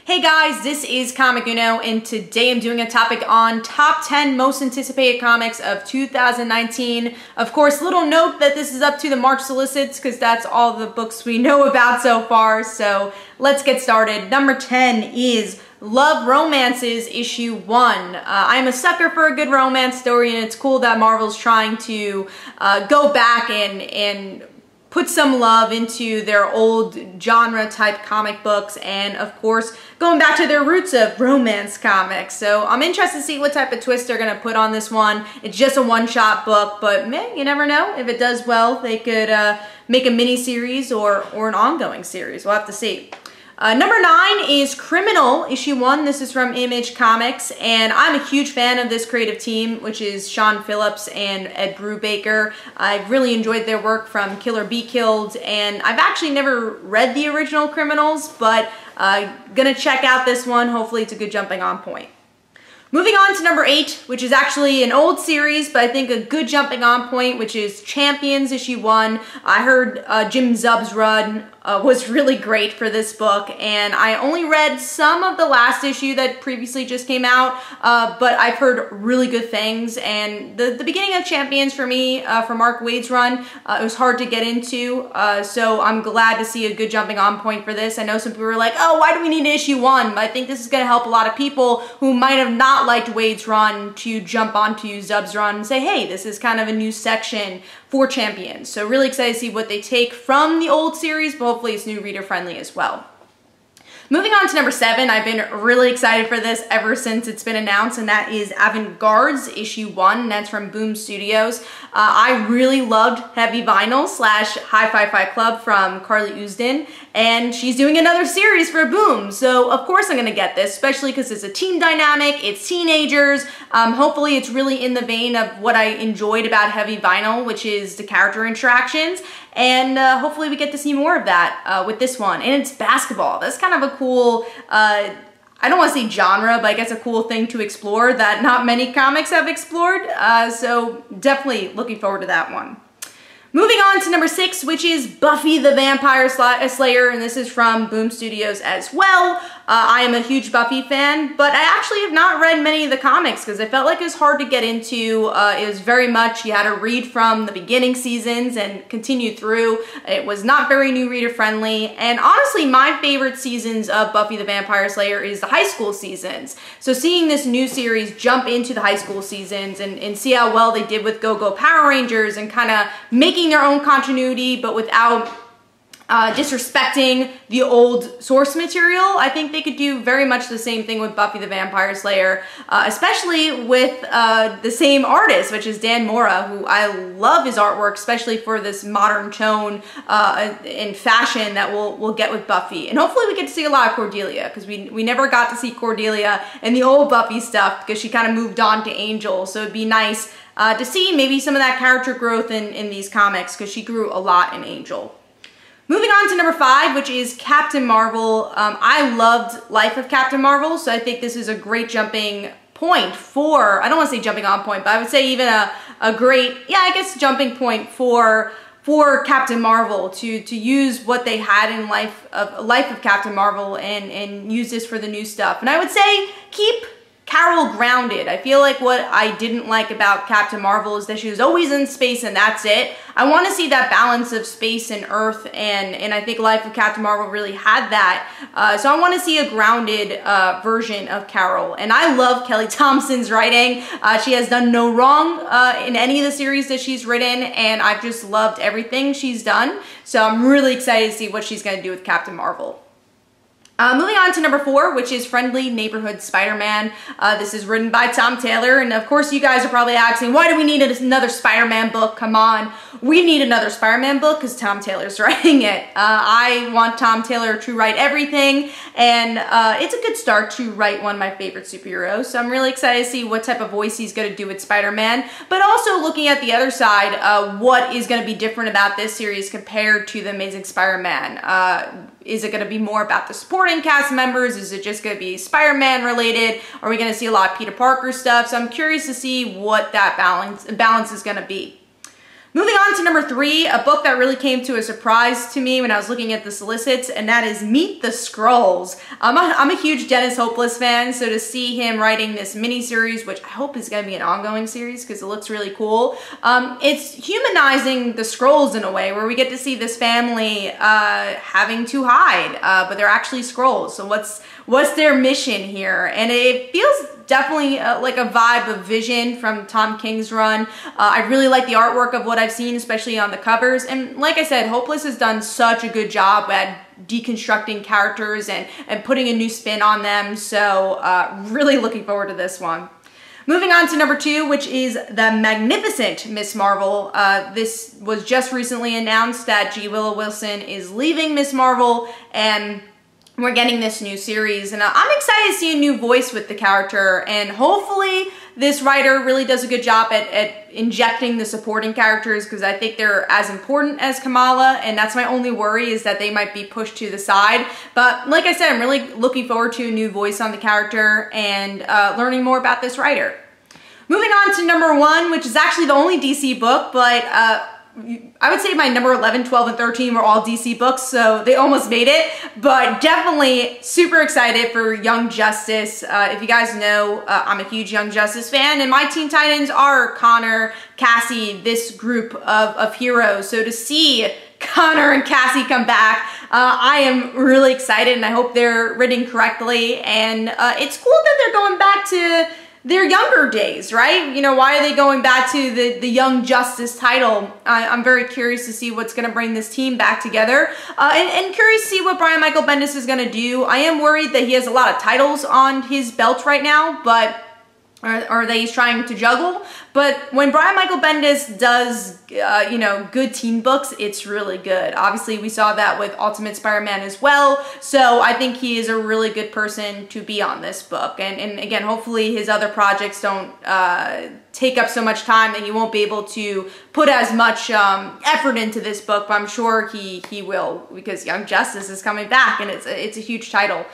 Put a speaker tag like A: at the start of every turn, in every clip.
A: Hey guys, this is Comic Uno, and today I'm doing a topic on top 10 most anticipated comics of 2019. Of course, little note that this is up to the March solicits because that's all the books we know about so far. So let's get started. Number 10 is Love Romances issue 1. I'm a sucker for a good romance story, and it's cool that Marvel's trying to go back and put some love into their old genre type comic books, and of course going back to their roots of romance comics. So I'm interested to see what type of twist they're gonna put on this one. It's just a one-shot book, but man, you never know. If it does well, they could make a mini-series or an ongoing series. We'll have to see. Number 9 is Criminal, issue 1. This is from Image Comics, and I'm a huge fan of this creative team, which is Sean Phillips and Ed Brubaker. I've really enjoyed their work from Kill or Be Killed, and I've actually never read the original Criminals, but gonna check out this one. Hopefully it's a good jumping on point. Moving on to number 8, which is actually an old series, but I think a good jumping on point, which is Champions, issue 1. I heard Jim Zub's run was really great for this book, and I only read some of the last issue that previously just came out, but I've heard really good things, and the beginning of Champions for me, for Mark Waid's run, it was hard to get into, so I'm glad to see a good jumping on point for this. I know some people were like, oh, why do we need issue 1? But I think this is going to help a lot of people who might have not liked Waid's run to jump onto Zub's run and say, hey, this is kind of a new section for Champions. So really excited to see what they take from the old series, but hopefully it's new reader friendly as well. Moving on to number 7, I've been really excited for this ever since it's been announced, and that is Avant-Guards issue 1, and that's from Boom Studios. I really loved Heavy Vinyl / Hi-Fi Fight Club from Carly Usdin, and she's doing another series for Boom, so of course I'm gonna get this, especially because it's a team dynamic, it's teenagers. Hopefully it's really in the vein of what I enjoyed about Heavy Vinyl, which is the character interactions, and hopefully we get to see more of that with this one. And it's basketball. That's kind of a cool, I don't want to say genre, but I guess a cool thing to explore that not many comics have explored. So definitely looking forward to that one. Moving on to number 6, which is Buffy the Vampire Slayer, and this is from Boom Studios as well. I am a huge Buffy fan, but I actually have not read many of the comics because I felt like it was hard to get into. It was very much, you had to read from the beginning seasons and continue through. It was not very new reader friendly, and honestly my favorite seasons of Buffy the Vampire Slayer is the high school seasons. So seeing this new series jump into the high school seasons and see how well they did with Go-Go Power Rangers and kind of making their own continuity but without disrespecting the old source material. I think they could do very much the same thing with Buffy the Vampire Slayer, especially with the same artist, which is Dan Mora, who I love his artwork, especially for this modern tone and fashion that we'll get with Buffy. And hopefully we get to see a lot of Cordelia, because we never got to see Cordelia in the old Buffy stuff because she kind of moved on to Angel. So it'd be nice to see maybe some of that character growth in these comics, because she grew a lot in Angel. Moving on to number 5, which is Captain Marvel. I loved Life of Captain Marvel, so I think this is a great jumping point for, I don't want to say jumping on point, but I would say even a great, yeah, I guess jumping point for Captain Marvel to use what they had in Life of Captain Marvel and use this for the new stuff. And I would say keep Carol grounded. I feel like what I didn't like about Captain Marvel is that she was always in space and that's it. I want to see that balance of space and Earth, and I think Life of Captain Marvel really had that. So I want to see a grounded version of Carol. And I love Kelly Thompson's writing. She has done no wrong in any of the series that she's written, and I've just loved everything she's done. So I'm really excited to see what she's going to do with Captain Marvel. Moving on to number 4, which is Friendly Neighborhood Spider-Man. This is written by Tom Taylor, and of course you guys are probably asking, why do we need another Spider-Man book? Come on. We need another Spider-Man book because Tom Taylor's writing it. I want Tom Taylor to write everything, and it's a good start to write one of my favorite superheroes, so I'm really excited to see what type of voice he's going to do with Spider-Man, but also looking at the other side, what is going to be different about this series compared to The Amazing Spider-Man. Is it going to be more about the supporting cast members? Is it just going to be Spider-Man related? Are we going to see a lot of Peter Parker stuff? So I'm curious to see what that balance is going to be. Moving on to number 3, a book that really came to a surprise to me when I was looking at the solicits, and that is Meet the Skrulls. I'm a huge Dennis Hopeless fan, so to see him writing this miniseries, which I hope is going to be an ongoing series because it looks really cool, it's humanizing the Skrulls in a way where we get to see this family having to hide, but they're actually Skrulls. So what's their mission here? And it feels definitely like a vibe of Vision from Tom King's run. I really like the artwork of what I've seen, especially on the covers. And like I said, Hopeless has done such a good job at deconstructing characters and putting a new spin on them. So really looking forward to this one. Moving on to number 2, which is The Magnificent Miss Marvel. This was just recently announced that G. Willow Wilson is leaving Miss Marvel, and we're getting this new series, and I'm excited to see a new voice with the character, and hopefully this writer really does a good job at injecting the supporting characters, because I think they're as important as Kamala, and that's my only worry, is that they might be pushed to the side. But like I said, I'm really looking forward to a new voice on the character and learning more about this writer. Moving on to number 1, which is actually the only DC book, but I would say my number 11, 12, and 13 were all DC books, so they almost made it, but definitely super excited for Young Justice. If you guys know, I'm a huge Young Justice fan, and my Teen Titans are Connor, Cassie, this group of heroes. So to see Connor and Cassie come back, I am really excited, and I hope they're written correctly, and it's cool that they're going back to their younger days, right? You know, why are they going back to the Young Justice title? I'm very curious to see what's going to bring this team back together, and curious to see what Brian Michael Bendis is going to do. I am worried that he has a lot of titles on his belt right now, but or that he's trying to juggle. But when Brian Michael Bendis does, you know, good teen books, it's really good. Obviously, we saw that with Ultimate Spider-Man as well. So I think he is a really good person to be on this book. And again, hopefully his other projects don't take up so much time that he won't be able to put as much effort into this book, but I'm sure he will, because Young Justice is coming back, and it's a huge title.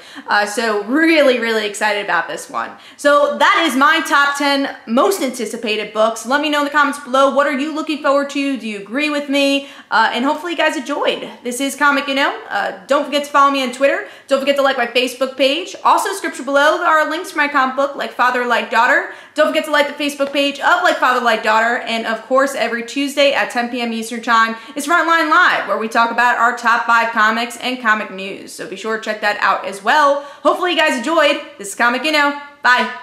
A: So really, really excited about this one. So that is my top 10 most anticipated books. Let me know in the comments below, what are you looking forward to? Do you agree with me? And hopefully you guys enjoyed. This is Comic You Know. Don't forget to follow me on Twitter. Don't forget to like my Facebook page. Also, description below, there are links for my comic book, Like Father, Like Daughter. Don't forget to like the Facebook page of Like Father, Like Daughter. And of course, every Tuesday at 10 p.m. Eastern Time is Frontline Live, where we talk about our top 5 comics and comic news. So be sure to check that out as well. Hopefully you guys enjoyed. This is Comic You Know. Bye.